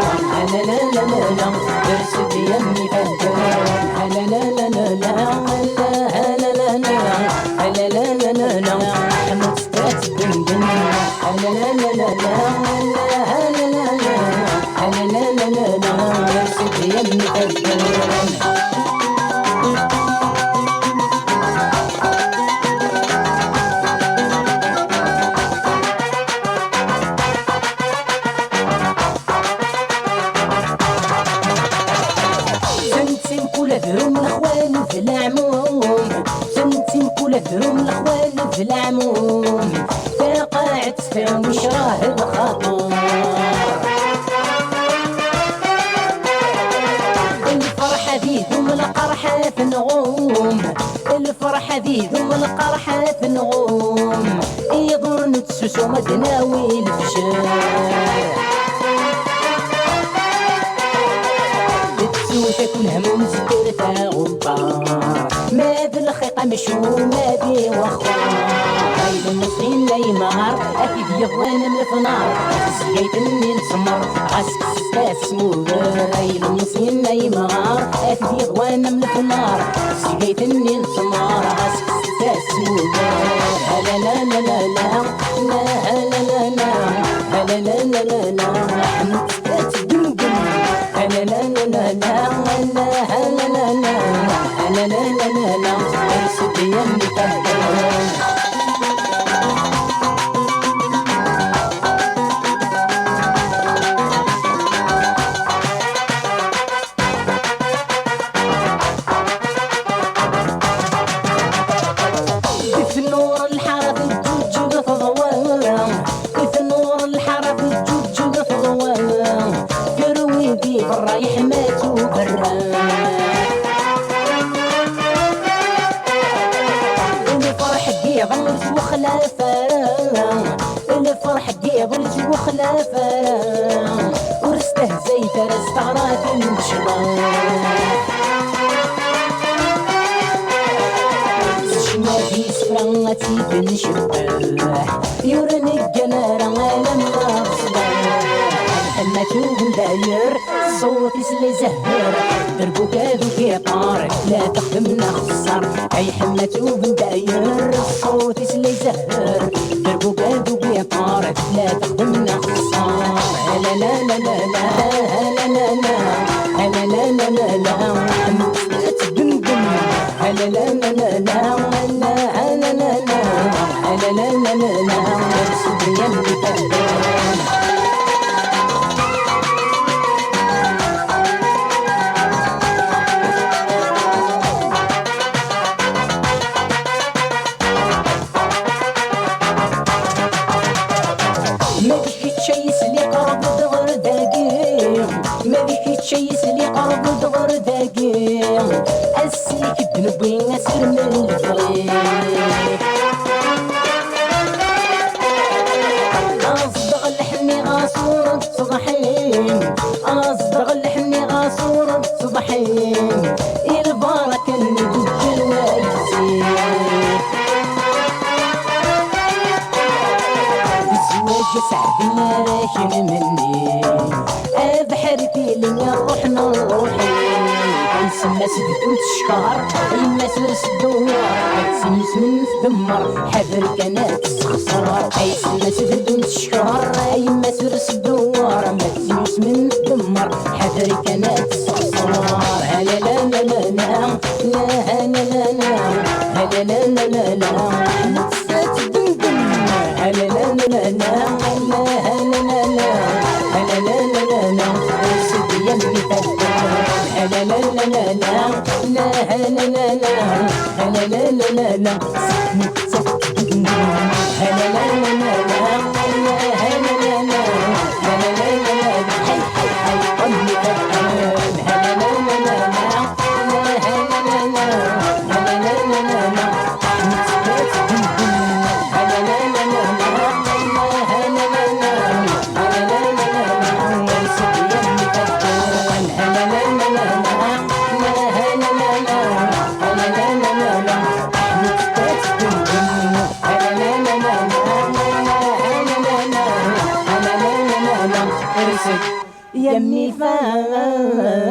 لا لا لا لا لا ارسل يمي فدان لا لا لا لا لا لا لا لا لا لا لا لا حمد ستات بندن لا لا لا لا لا لا لا لا لا لا لا ارسل يمي فدان ذروم الاخوان في العموم سنتين كل ذروم الاخوان في العموم فقاعد فيهم وشراه الخطر الفرحة ذي ذوم القرحة في النغوم الفرحة ذي ذوم القرحة في النغوم يضر نتسوسو مدناوي الفشار تكون هموم زكرتها غبار ما ذي الخيقة مشومة بي وخار هاي المصرين لا يمار أكيد يضوان من الفنار سيجيت مني نسمر عسك ستاس مولر هاي المصرين لا يمار أكيد يضوان من الفنار سيجيت مني نسمر عسك ستاس مولر لا لا لا لا لا لا لا لا لا لا لا لا لا حمد ستاس دمدم لا لا لا لا لا لا لا لا لا ارسل يمي فدان كيف نور الحاره في الجوج في ضوام كيف نور الحاره في الجوج في ضوام كرويدي بالرايح ماتوا برا برج وخلافة الفرح دي برج وخلافة ورسته زيت رست عراك المشباح شما في سفرانتي بن شباح يورني الجنارة لما بصباح حما توب داير صوتي سلي زهر دربو كادو في طار لا تخدمنا خسر اي حما توب داير صوتي سلي زهر دربو كادو في طار لا تخدمنا خسر لا لا لا لا لا لا لا لا لا لا لا لا حما تدندن لا لا لا لا لا لا لا لا لا لا ارسل يمي فدان ما بيك تشيس لي قرب دغر دقيق ما بيك تشيس لي قرب دغر دقيق اسلك بنبي اسر من الفريق اصدغ اللحمي غاصورة صبحين اصدغ اللحمي غاصورة صبحين البركة اللي ضد الوايزين سعدنا راكن مني بحرتي لنا روحنا روحي يسمى سدود الشكار يما سرس الدوار تسمس من تدمر حبر كانت تخسر يسمى سدود الشكار يما سرس الدوار ما تسمس من تدمر حبر كانت تخسر لا لا لا لا لا لا لا لا لا لا لا تدندن لا لا لا لا لا يمي فدان لا لا لا لا لا لا لا لا لا لا لا لا لا لا لا لا لا يمي فاد